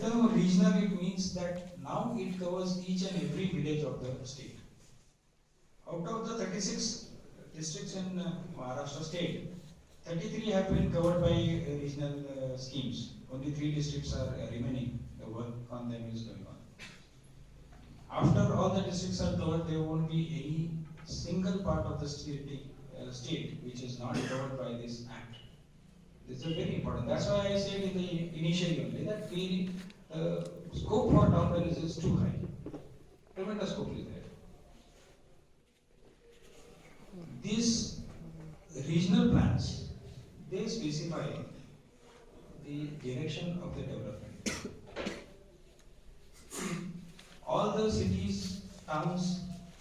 the term regional, it means that now it covers each and every village of the state. Out of the 36 districts in Maharashtra state, 33 have been covered by regional schemes. Only 3 districts are remaining. The work on them is going on. After all the districts are covered, there won't be any single part of the state which is not covered by this act. This is very important. That's why I said in the initially only that the scope for town planners is too high. Tremendous scope is there. These regional plans, they specify the direction of the development. All the cities, towns,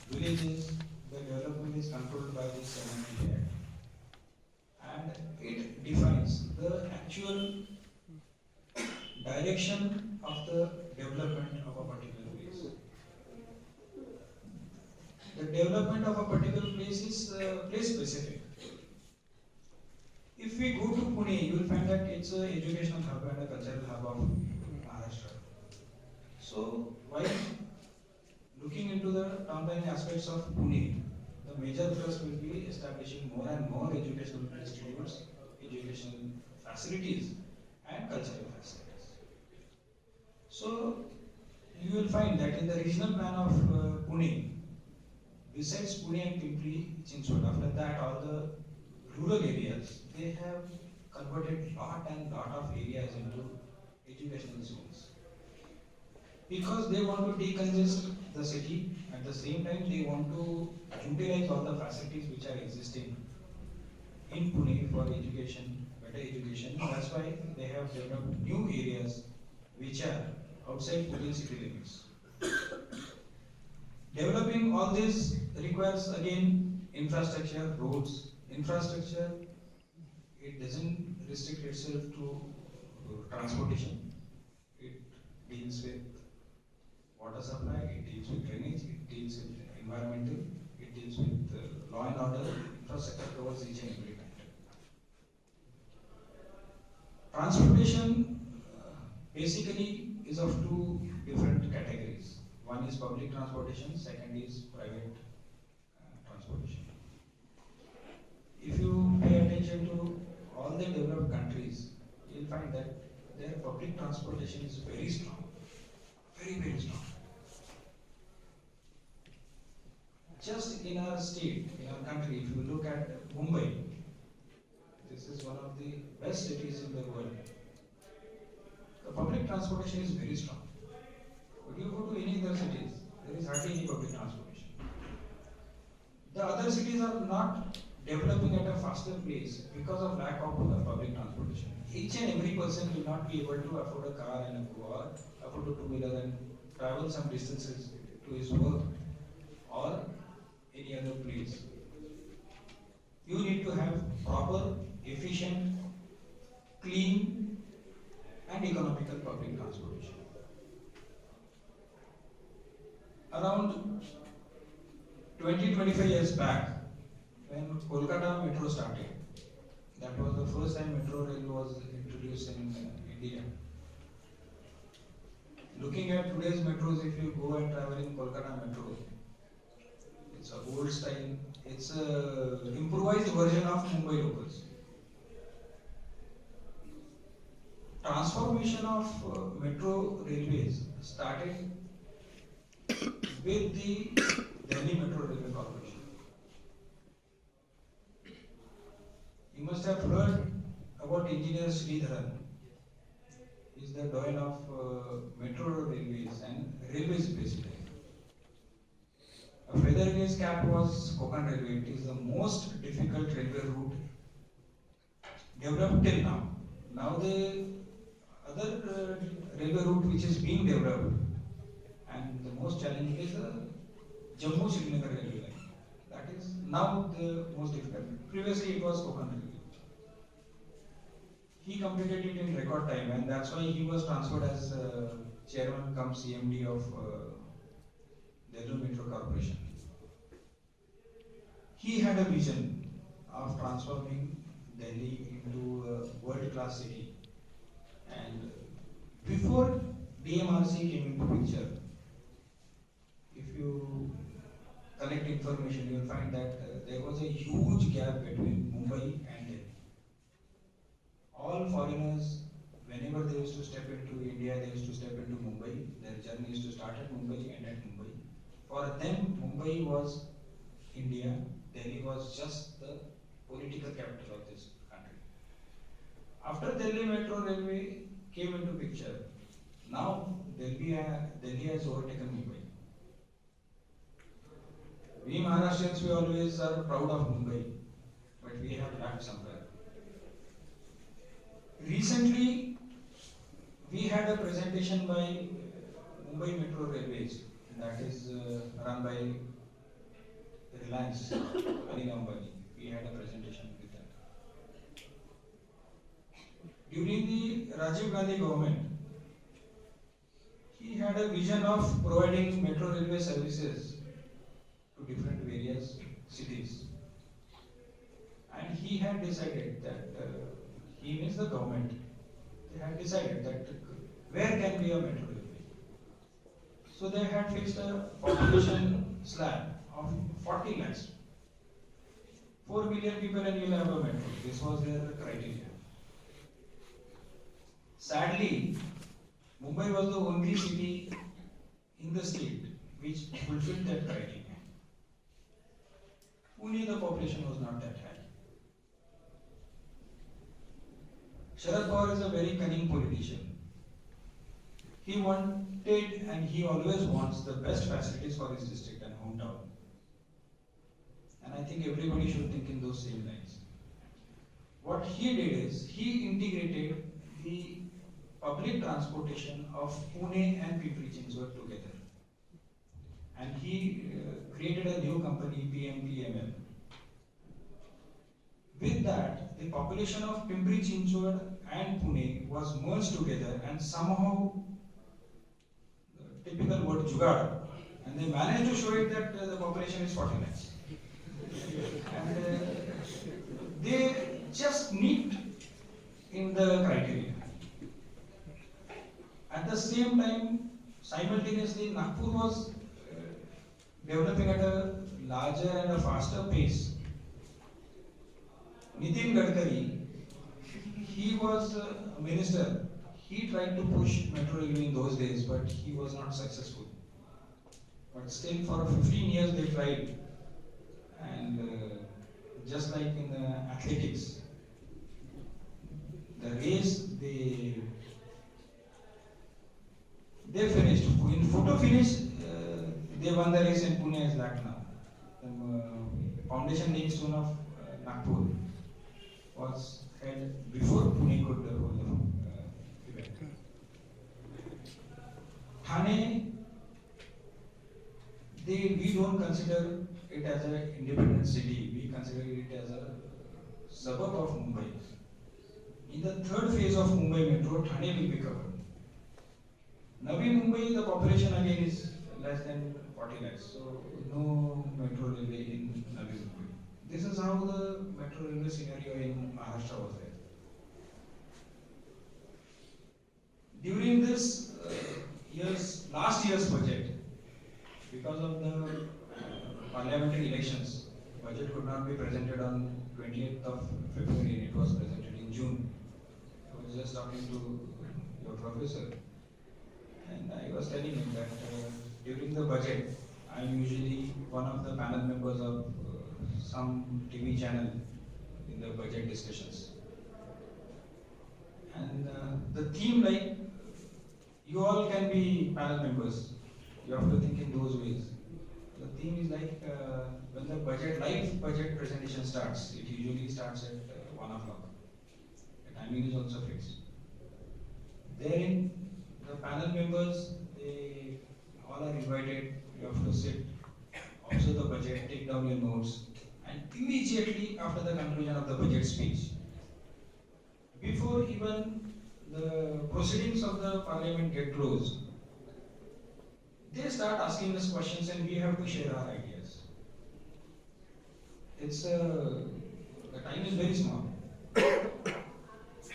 villages, the development is controlled by the 7th Act. And it defines the actual direction of the development of a particular place. The development of a particular place is place specific. If we go to Pune, you will find that it's an educational hub and a cultural hub of Maharashtra. So, while looking into the town planning aspects of Pune, the major thrust will be establishing more and more educational institutes, educational facilities, and cultural facilities. So, you will find that in the regional plan of Pune, besides Pune and Pimpri-Chinchwad, after that all the rural areas, they have converted lot of areas into educational zones. Because they want to decongest the city, at the same time they want to utilize all the facilities which are existing in Pune for education, better education. That's why they have developed new areas which are outside Pune city limits. Developing all this requires again infrastructure, roads. Infrastructure, it doesn't restrict itself to transportation. It deals with water supply, it deals with drainage, it deals with environmental, it deals with law and order. Infrastructure covers each and every matter. Transportation basically is of 2 different categories. One is public transportation, second is private transportation. If you pay attention to all the developed countries, you will find that their public transportation is very strong, very strong. Just in our state, in our country, if you look at Mumbai, this is one of the best cities in the world. The public transportation is very strong. When you go to any other cities, there is hardly any public transportation. The other cities are not developing at a faster pace because of lack of public transportation. Each and every person will not be able to afford a car and afford a two-wheeler and travel some distances to his work or any other place. You need to have proper, efficient, clean and economical public transportation. Around 20-25 years back, when Kolkata metro started, that was the first time metro rail was introduced in India. Looking at today's metros, if you go and travel in Kolkata metro, it's a old style, it's an improvised version of Mumbai locals. Transformation of metro railways started with the Delhi Metro Railway Corporation. You must have heard about engineer Sridharan. He is the doyen of metro railways and railways basically. A feather in his cap was Konkan Railway. It is the most difficult railway route developed till now. Now the other railway route which is being developed and the most challenging is the Jammu-Srinagar railway line. That is now the most difficult. Previously it was Konkan Railway. He completed it in record time and that's why he was transferred as chairman cum CMD of Delhi Metro Corporation. He had a vision of transforming Delhi into a world-class city. And before BMRC came into picture, if you collect information, you will find that there was a huge gap between Mumbai and Delhi. All foreigners, whenever they used to step into India, they used to step into Mumbai. Their journey used to start at Mumbai and at Mumbai. For them, Mumbai was India, Delhi was just the political capital of this country. After Delhi Metro Railway came into picture, now Delhi has overtaken Mumbai. We Maharashtrians, we always are proud of Mumbai, but we have lacked somewhere. Recently, we had a presentation by Mumbai Metro Railways, that is run by Reliance, Anil Ambani. We had a presentation with that. During the Rajiv Gandhi government, he had a vision of providing metro railway services to different various cities. And he had decided that, he means the government, they had decided that where can be a metro railway. So they had fixed a population slab of 40 lakhs. 4 million people and you will have a metro. This was their criteria. Sadly, Mumbai was the only city in the state which fulfilled that criteria. Pune, the population was not that high. Sharad Pawar is a very cunning politician. He wanted and he always wants the best facilities for his district and hometown. And I think everybody should think in those same lines. What he did is, he integrated the public transportation of Pune and Pimpri-Chinchwad together. And he created a new company, PMPML. With that, the population of Pimpri-Chinchwad and Pune was merged together and somehow, the typical word jugaad, and they managed to show it that the population is 40 lakhs. And they just nipped in the criteria. At the same time, simultaneously, Nagpur was developing at a larger and a faster pace. Nitin Gadkari, he was a minister. He tried to push metro railway in those days, but he was not successful. But still, for 15 years they tried. And just like in athletics, the race they finished. In photo finish, they won the race and Pune is back now. The foundation laying stone of Nagpur was held before Pune could hold the event. Thane, we don't consider it as an independent city, we consider it as a suburb of Mumbai. In the third phase of Mumbai Metro, Thane will be covered. Navi Mumbai, the population again is less than 40 lakhs, so no metro railway in Navi Mumbai. This is how the metro railway scenario in Maharashtra was there. During this last year's budget, because of the parliamentary elections, budget could not be presented on 20th of February, it was presented in June. I was just talking to your professor, and I was telling him that during the budget, I am usually one of the panel members of some TV channel in the budget discussions. And the theme, like, you all can be panel members. You have to think in those ways. The theme is like when the live budget presentation starts, it usually starts at 1 o'clock. The timing is also fixed. Therein, the panel members, they all are invited. You have to sit, observe the budget, take down your notes, and immediately after the conclusion of the budget speech, before even the proceedings of the parliament get closed, they start asking us questions and we have to share our ideas. The time is very small.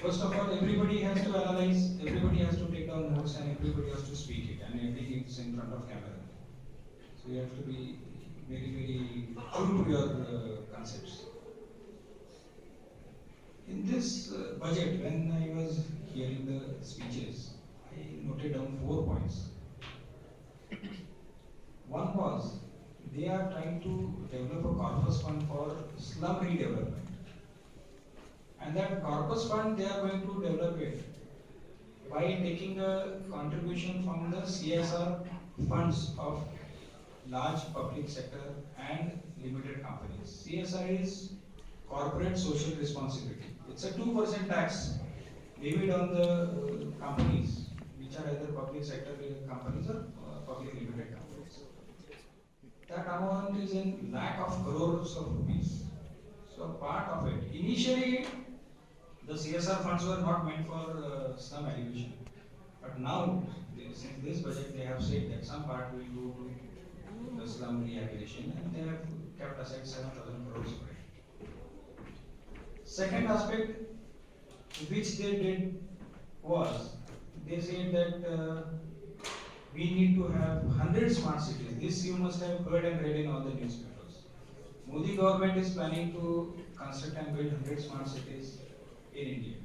First of all, everybody has to analyze, everybody has to take down notes and everybody has to speak it, and everything is in front of camera. So you have to be very true to your concepts. In this budget, when I was hearing the speeches, I noted down 4 points. One was they are trying to develop a corpus fund for slum redevelopment. And that corpus fund, they are going to develop it by taking a contribution from the CSR funds of large public sector and limited companies. CSR is corporate social responsibility. It's a 2% tax levied on the companies, which are either public sector companies or public limited companies. That amount is in lakh of crores of rupees. So part of it. Initially, the CSR funds were not meant for slum alleviation. But now, since this budget, they have said that some part will go to the slum rehabilitation, and they have kept aside 7,000 crores for it. Second aspect which they did was, they said that we need to have 100 smart cities. This you must have heard and read in all the newspapers. Modi government is planning to construct and build 100 smart cities in India.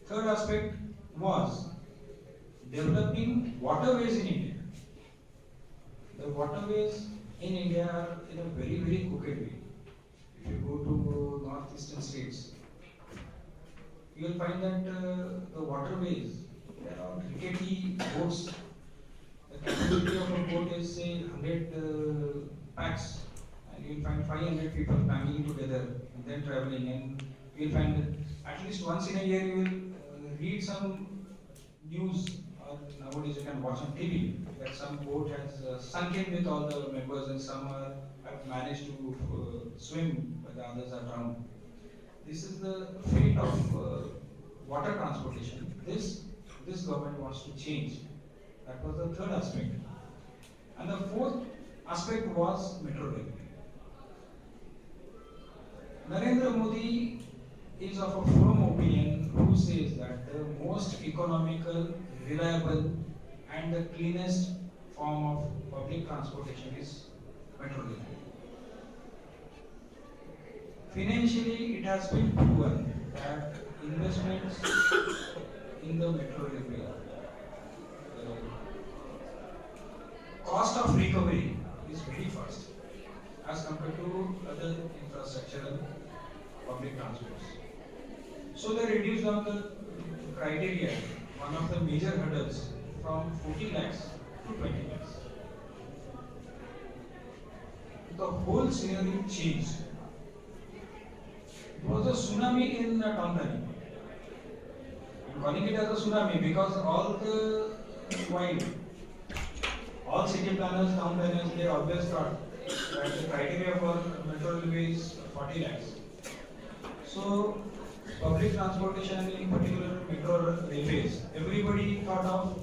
Third aspect was developing waterways in India. The waterways in India are in a very crooked way. If you go to northeastern states, you will find that the waterways, there are rickety boats. The capacity of a boat is say 100 packs, and you will find 500 people traveling together and then traveling, and you will find that at least once in a year you will read some news, or nowadays you can watch on TV, that some boat has sunk in with all the members and some have managed to swim, but the others are drowned. This is the fate of water transportation. This government wants to change. That was the third aspect. And the fourth aspect was metro rail. Narendra Modi is of a firm opinion who says that the most economical, reliable and the cleanest form of public transportation is metro rail. Financially, it has been proven that investments in the metro railway, cost of recovery is very fast as compared to other infrastructural public transports. So they reduced down the criteria, one of the major hurdles, from 40 lakhs to 20 lakhs. The whole scenario changed. It was a tsunami in Tanzania. I'm calling it as a tsunami because all city planners, town planners, they always thought that the criteria for metro railway is 40 lakhs. So, public transportation, in particular metro railways, everybody thought of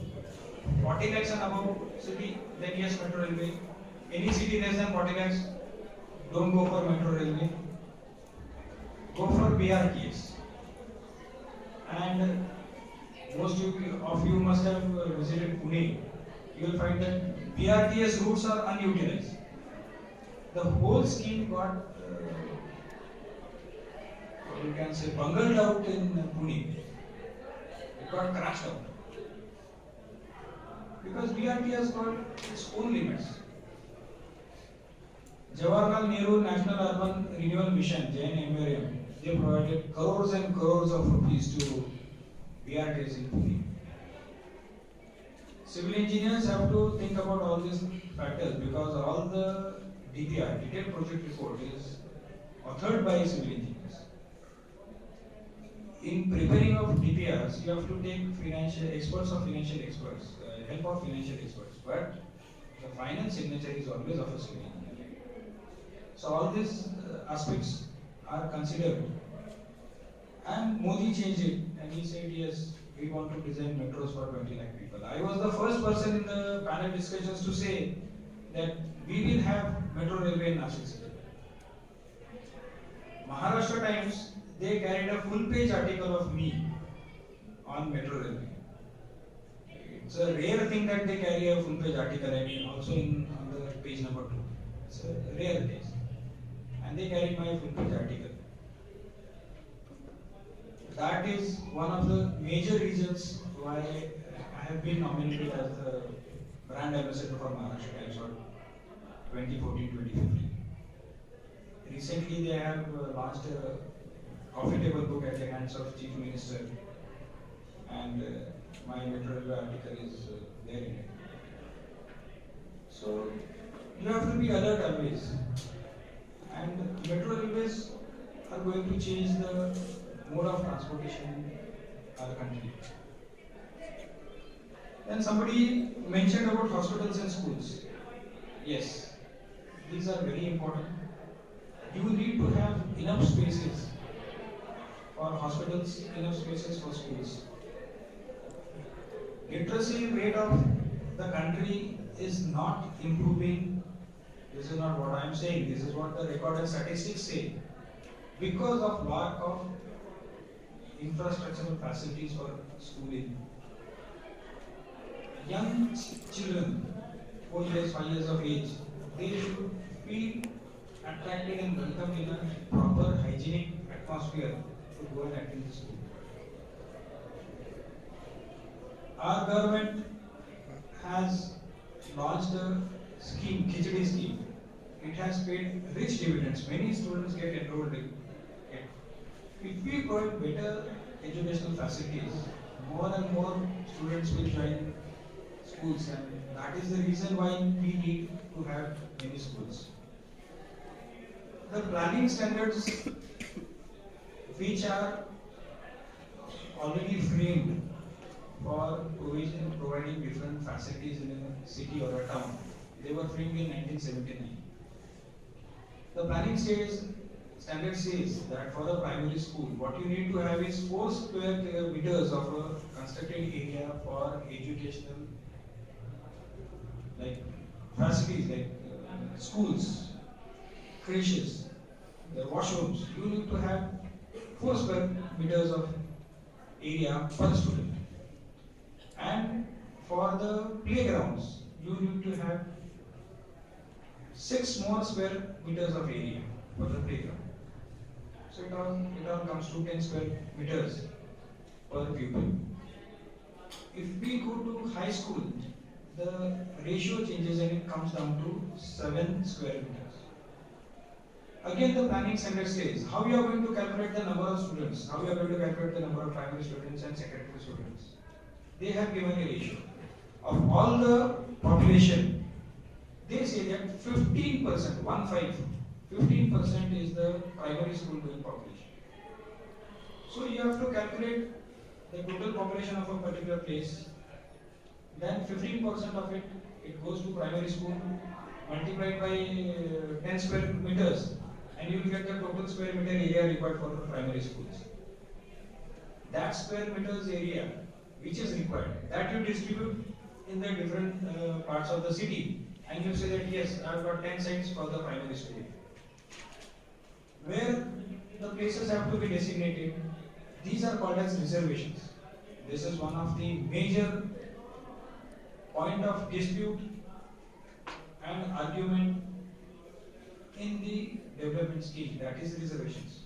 40 lakhs and above city, then yes, metro railway. Any city less than 40 lakhs, don't go for metro railway. Go for BRTS. And most of you must have visited Pune. You will find that BRTS routes are unutilized. The whole scheme got, you can say, bungled out in Pune. It got crashed out. Because BRT has got its own limits. Jawaharlal Nehru National Urban Renewal Mission, JNMRM, they provided crores and crores of rupees to BRTs in Pune. Civil engineers have to think about all these factors because all the DPR, detailed project report, is authored by civil engineers. In preparing of DPRs, you have to take financial experts, help of financial experts, but the final signature is always of a civil engineer. So all these aspects are considered, and Modi changed it, and he said yes, we want to design metros for 20 lakh people. I was the first person in the panel discussions to say that we will have metro railway in Nashik city. Maharashtra Times, they carried a full page article of me on metro railway. It's a rare thing that they carry a full page article. I mean, also in on the page number 2. It's a rare case, and they carried my full page article. That is one of the major reasons why I have been nominated as the brand ambassador for Maharashtra Times for 2014-2015. Recently, they have launched a coffee table book at the hands of Chief Minister, and my Metro Railway article is there in it. So you have to be alert always, and Metro Railways are going to change the mode of transportation in our country. Then somebody mentioned about hospitals and schools. Yes, these are very important. You need to have enough spaces for hospitals, enough spaces for schools. Literacy rate of the country is not improving. This is not what I am saying. This is what the recorded statistics say. Because of lack of infrastructural facilities for schooling. Young children, 4 years, 5 years of age, they should feel attracted and welcomed in a proper hygienic atmosphere to go and attend the school. Our government has launched a scheme, Khichdi scheme. It has paid rich dividends. Many students get enrolled in it. If we provide better educational facilities, more and more students will join schools, and that is the reason why we need to have many schools. The planning standards which are already framed for providing different facilities in a city or a town, they were framed in 1979. The planning standard says that for a primary school, what you need to have is 4 square meters of a constructed area for educational facilities like schools, creches, washrooms. You need to have 4 square meters of area per student. And for the playgrounds, you need to have 6 more square meters of area for the playground. So it all comes to 10 square meters per pupil. If we go to high school, the ratio changes and it comes down to 7 square meters. Again, the planning standard says how you are going to calculate the number of students, how you are going to calculate the number of primary students and secondary students. They have given a ratio of all the population. They say that 15%, 15% is the primary school going population. So you have to calculate the total population of a particular place. Then 15% of it goes to primary school, multiplied by 10 square meters, and you will get the total square meter area required for the primary schools. That square meters area which is required, that you distribute in the different parts of the city, and you say that yes, I have got 10 sites for the primary school. Where the places have to be designated, these are called as reservations. This is one of the major point of dispute and argument in the development scheme, that is reservations.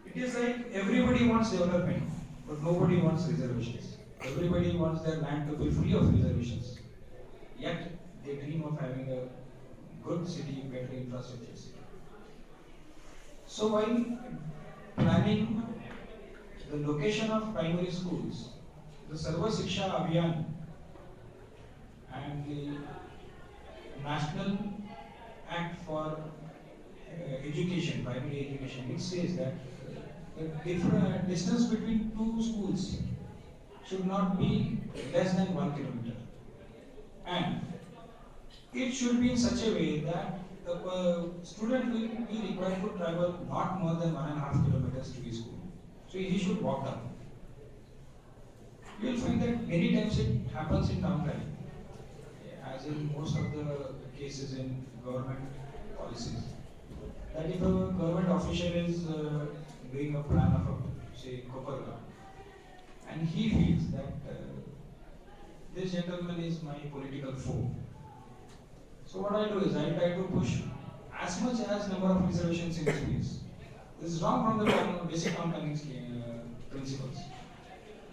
It is like everybody wants development, but nobody wants reservations. Everybody wants their land to be free of reservations. Yet they dream of having a good city, better infrastructure city. So while planning the location of primary schools, the Sarva Shiksha Abhiyan and the National Act for Education, primary education, it says that the different distance between 2 schools should not be less than 1 kilometer, and it should be in such a way that the student will be required to travel not more than 1.5 kilometers to his school. So he should walk down. You will find that many times it happens in town planning, as in most of the cases in government policies, that if a government official is doing a plan of a, say, Koparga, and he feels that this gentleman is my political foe. So what I do is I try to push as much as number of reservations in this place. This is wrong from the basic town planning principles.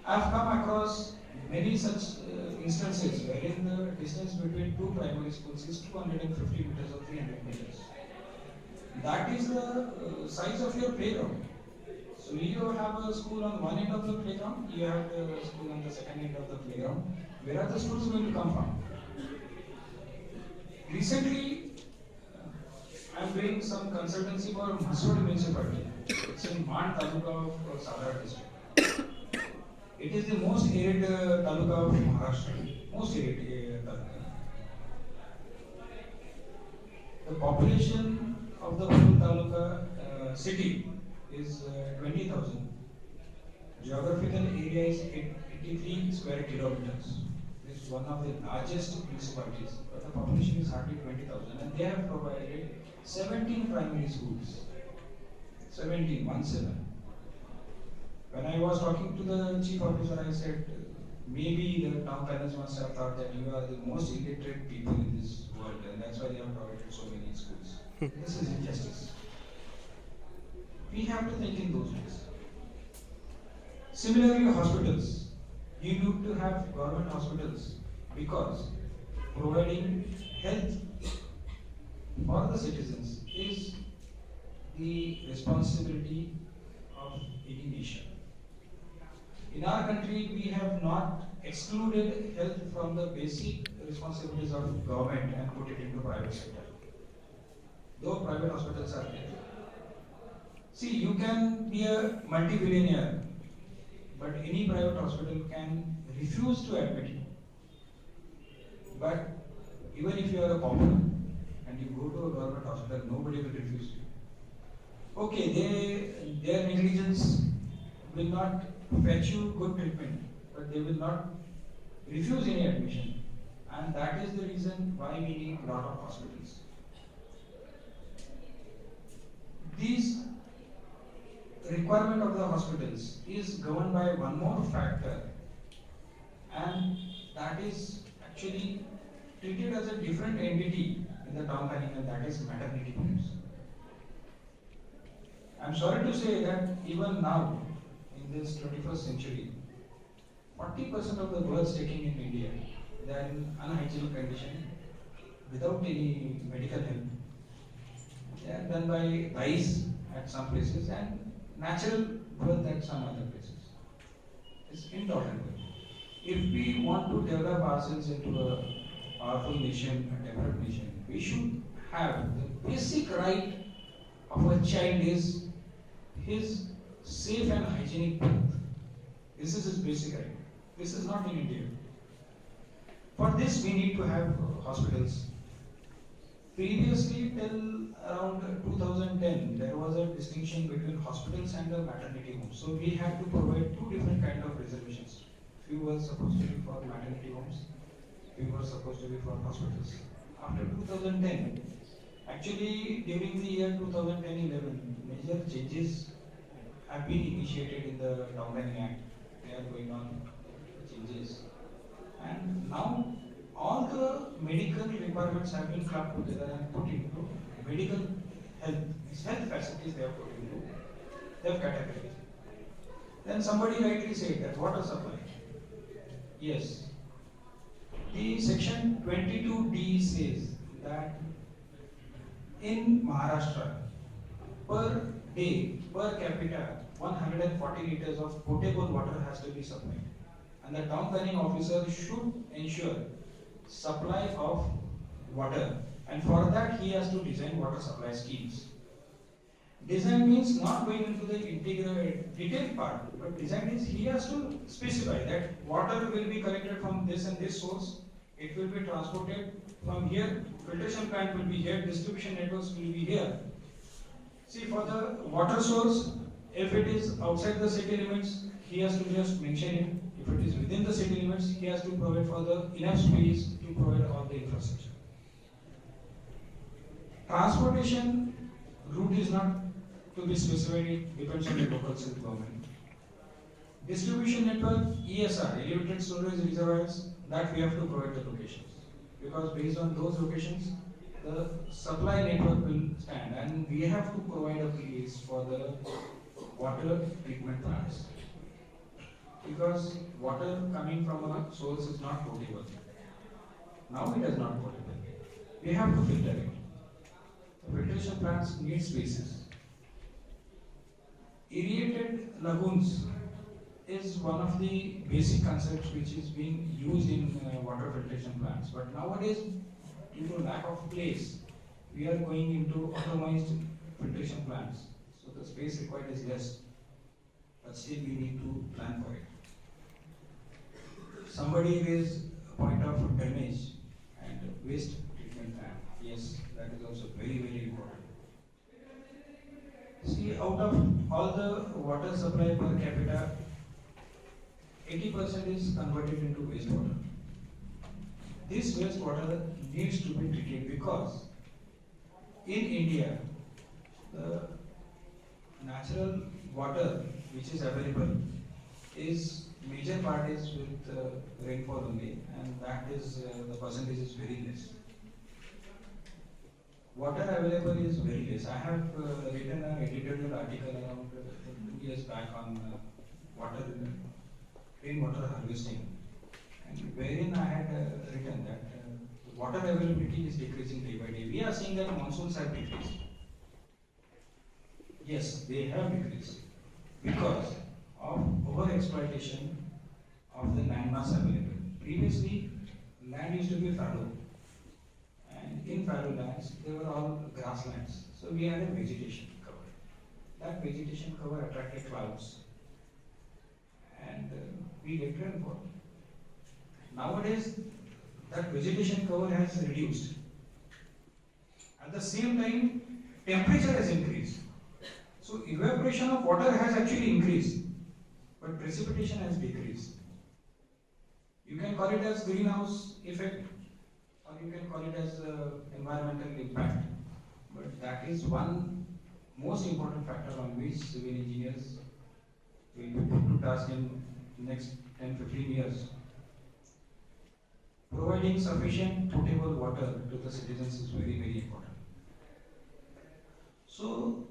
I have come across many such instances wherein the distance between two primary schools is 250 meters or 300 meters. That is the size of your playground. So you have a school on one end of the playground, you have a school on the second end of the playground. Where are the schools going to come from? Recently, I am doing some consultancy for Masud municipality. It's in Mand Taluka of Sadar district. It is the most arid taluka of Maharashtra. Most arid taluka. The population of the whole taluka city is 20,000. Geographical area is 83 square kilometers. This is one of the largest municipalities, but the population is hardly 20,000, and they have provided 17 primary schools. 17, 17. When I was talking to the chief officer, I said, maybe the town planners must have thought that you are the most illiterate people in this world, and that's why they have provided so many schools. This is injustice. We have to think in those ways. Similarly, hospitals. You need to have government hospitals because providing health for the citizens is the responsibility of any nation. In our country, we have not excluded health from the basic responsibilities of government and put it into private sector. Though private hospitals are there. See, you can be a multi-billionaire, but any private hospital can refuse to admit you. But even if you are a pauper and you go to a government hospital, nobody will refuse you. Okay, their negligence will not fetch you good treatment, but they will not refuse any admission. And that is the reason why we need a lot of hospitals. These requirement of the hospitals is governed by one more factor, and that is actually treated as a different entity in the town planning, and that is maternity homes. I'm sorry to say that even now, in this 21st century, 40% of the births taken in India, they are in unhygienic condition, without any medical help. They are done by rice at some places and natural birth at some other places. It's intolerable. If we want to develop ourselves into a powerful nation, a developed nation, we should have the basic right of a child is his safe and hygienic birth. This is his basic right. This is not in India. For this, we need to have hospitals. Previously, till around 2010, there was a distinction between hospitals and the maternity homes. So we had to provide two different kind of reservations. Few were supposed to be for maternity homes, few were supposed to be for hospitals. After 2010, actually during the year 2010-11, major changes have been initiated in the Town Planning Act. They are going on changes, and now all the medical requirements have been clubbed together and put into medical health. These health facilities they have put into, they have categorized. Then somebody rightly said that water supply. Yes. The section 22D says that in Maharashtra, per day, per capita, 140 liters of potable water has to be supplied. And the town planning officer should ensure supply of water, and for that he has to design water supply schemes. Design means not going into the integral detailed part, but design means he has to specify that water will be collected from this and this source, it will be transported from here, filtration plant will be here, distribution networks will be here. See, for the water source, if it is outside the city limits, he has to just mention it. If it is within the city limits, he has to provide for the enough space to provide all the infrastructure. Transportation route is not to be specified, it depends on the local self government. Distribution network, ESR, elevated storage reservoirs, that we have to provide the locations. Because based on those locations, the supply network will stand, and we have to provide a place for the water treatment plants. Because water coming from a source is not potable. Now it is not potable. We have to filter it. The filtration plants need spaces. Aerated lagoons is one of the basic concepts which is being used in water filtration plants. But nowadays, due to lack of place, we are going into automized filtration plants. So the space required is less, but still we need to plan for it. Somebody raised a point of drainage and waste treatment plant. Yes, that is also very, very important. See, out of all the water supply per capita, 80% is converted into wastewater. This wastewater needs to be treated because in India, the natural water which is available is major part is with rainfall only, and that is the percentage is very less. Water available is very less. I have written an editorial article around 2 years back on water, rainwater harvesting, and wherein I had written that water availability is decreasing day by day. We are seeing that monsoons have decreased. Yes, they have decreased because of over-exploitation of the land mass available. Previously, land used to be fallow, and in fallow lands, they were all grasslands. So we had a vegetation cover. That vegetation cover attracted clouds, and we get rainfall. Nowadays, that vegetation cover has reduced. At the same time, temperature has increased. So evaporation of water has actually increased, but precipitation has decreased. You can call it as greenhouse effect, or you can call it as environmental impact. But that is one most important factor on which civil engineers will be put to task in the next 10-15 years. Providing sufficient potable water to the citizens is very, very important. So,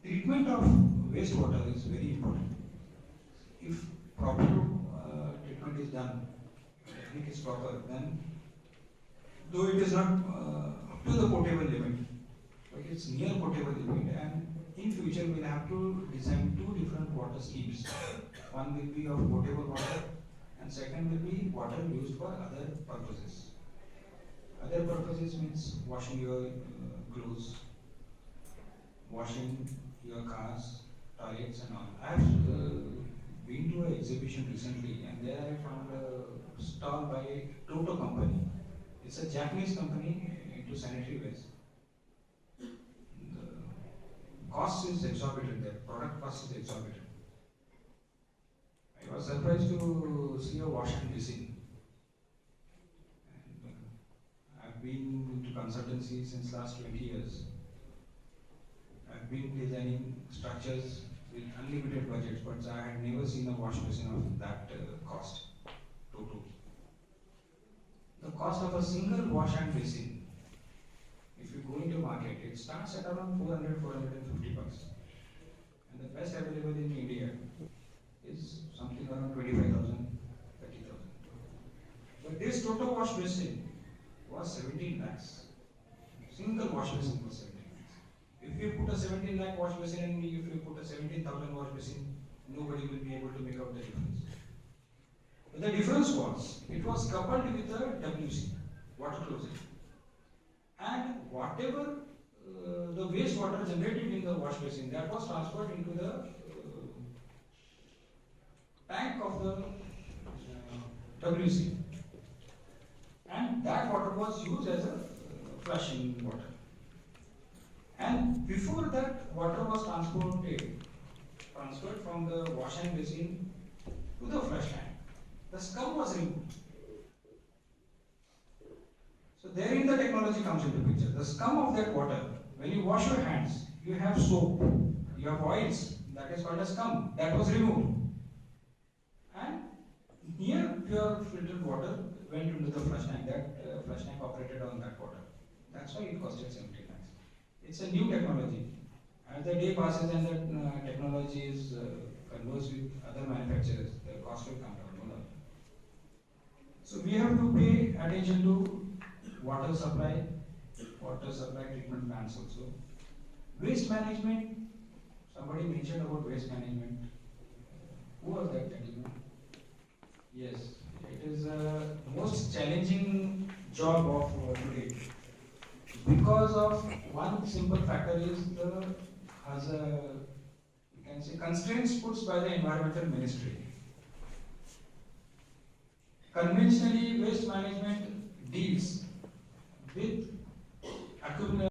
treatment of wastewater is very important. If proper treatment is done, technique is proper, then though it is not up to the potable limit, but it's near potable limit, and in future we'll have to design two different water schemes. One will be of potable water, and second will be water used for other purposes. Other purposes means washing your clothes, washing your cars, toilets and all. I have been to an exhibition recently, and there I found a stall by Toto company. It's a Japanese company into sanitary waste. The cost is exorbitant there, product cost is exorbitant. I was surprised to see a wash and basin. And I've been into consultancy since last 20 years. I've been designing structures with unlimited budgets, but I had never seen a wash basin of that cost. Total. The cost of a single wash and basin, if you go into market, it starts at around 450 bucks. And the best available in India is something around 25,000, 30,000. But this total wash basin was 17 lakhs. Single wash basin was 17 lakhs. If you put a 17 lakh wash basin and if you put a 17,000 wash basin, nobody will be able to make out the difference. But the difference was, it was coupled with a WC, water closet. And whatever the wastewater generated in the wash basin, that was transferred into the tank of the WC, and that water was used as a flushing water. And before that water was transferred from the wash and basin to the flush tank, the scum was removed. So therein the technology comes into picture. The scum of that water, when you wash your hands, you have soap, you have oils, that is called as scum, that was removed. Here, pure filtered water went into the flush tank. That flush tank operated on that water. That's why it costed 70 lakhs. It's a new technology. As the day passes and the technology is converged with other manufacturers, the cost will come down. No doubt. So we have to pay attention to water supply treatment plants also. Waste management. Somebody mentioned about waste management. Who was that gentleman? Yes, it is the most challenging job of today because of one simple factor is the has a you can say constraints put by the environmental ministry. Conventionally, waste management deals with accumulation